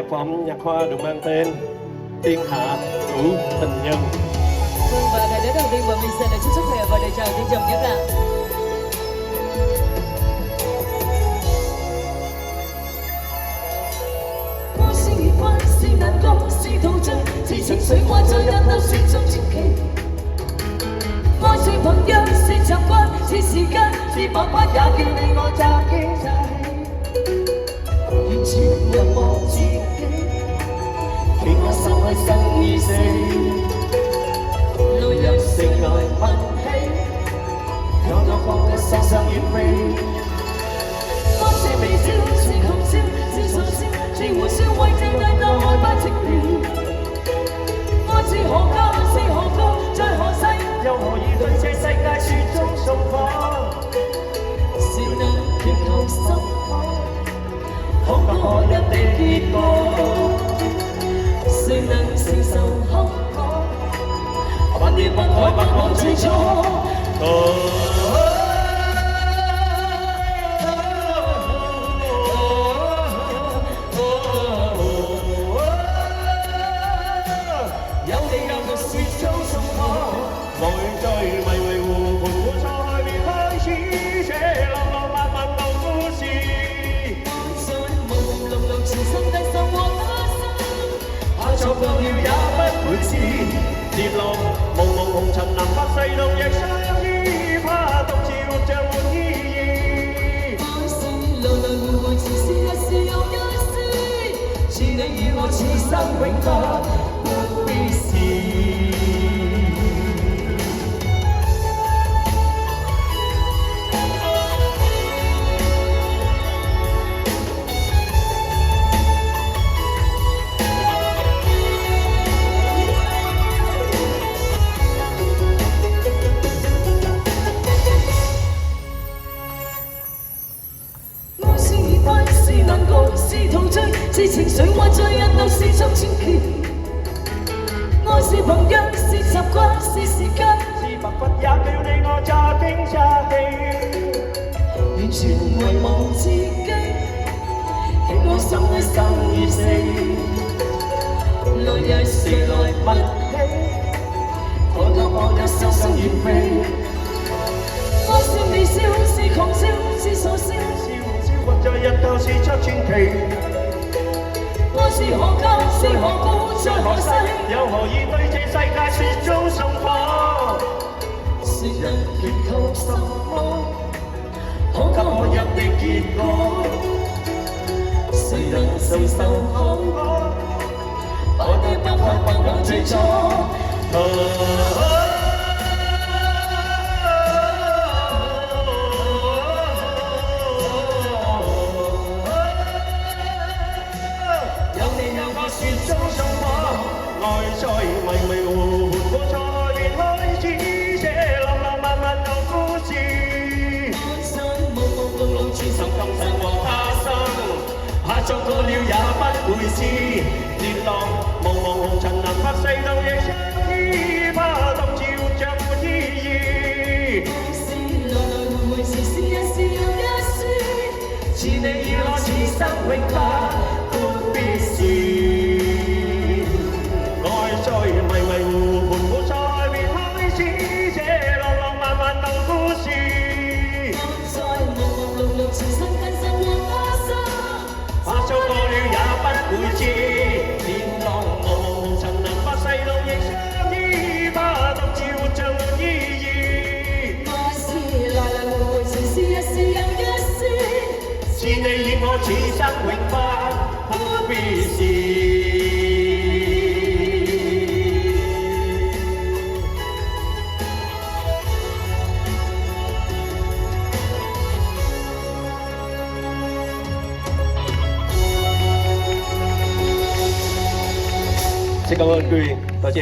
nhạc phẩm, nhạc khoa được mang tên Thiên Hạ Hữu Tình Nhân. Vâng, và ngày lễ đầu tiên bọn mình sẽ được chúc sức khỏe và lời chào trân trọng nhất ạ.我是熱愛，是難過，是陶醉，是情緒幻在入到雪中傳奇。愛是朋友，是習慣，是時間，是彷彿也叫你我詐欺詐欺，完全沒忘自己，期我心去生與死，路由城來問起，讓我放得雙雙遠飛。愛是微笑，是狂笑，是傻笑，是互相為這對鬧愛不情願。愛是何家，是何國，在何世，又何以對這世界雪中送火？是那缺口心海，可不可一的結果？誰能承受後果？還要不可不忘最初。做過了也不會知，跌落茫茫紅塵，南北西東亦相依，怕獨自活着沒意義。愛是來來回回，似是一時又一時，似你與我此生永不必是。是陶醉，是情緒幻在引導，是種傳奇。愛是朋友，是習慣，是時間，是彷彿也叫你我詐驚詐欺，完全遺忘自己，期我心裏生與死，來日誰來問起，可得雙雙遠飛。愛是微笑，是狂笑，是傻笑，在日頭是出傳奇，愛是何家，是何故，在何世，又何以對這世界雪中送火？誰能決透什麼？可給我一的結果？誰能承受後果？愛的不可不忘最初。雪中送火，愛在迷迷糊糊過錯便開始，這浪浪漫漫舊故事。半生朦朦朧朧，轉手今生和他生，怕做過了也不會知，跌落茫茫紅塵，南北西東亦相依，怕獨自活着沒意義。是來來回回，是是一時又一時，似你與我此生永不必是。做過了也不會知，天浪茫茫紅塵，南北西東亦相依，怕獨自活着沒意義。愛是來來回回，是是一時又一時，是你與我此生永不必是。Xin cảm ơn Quy,多謝。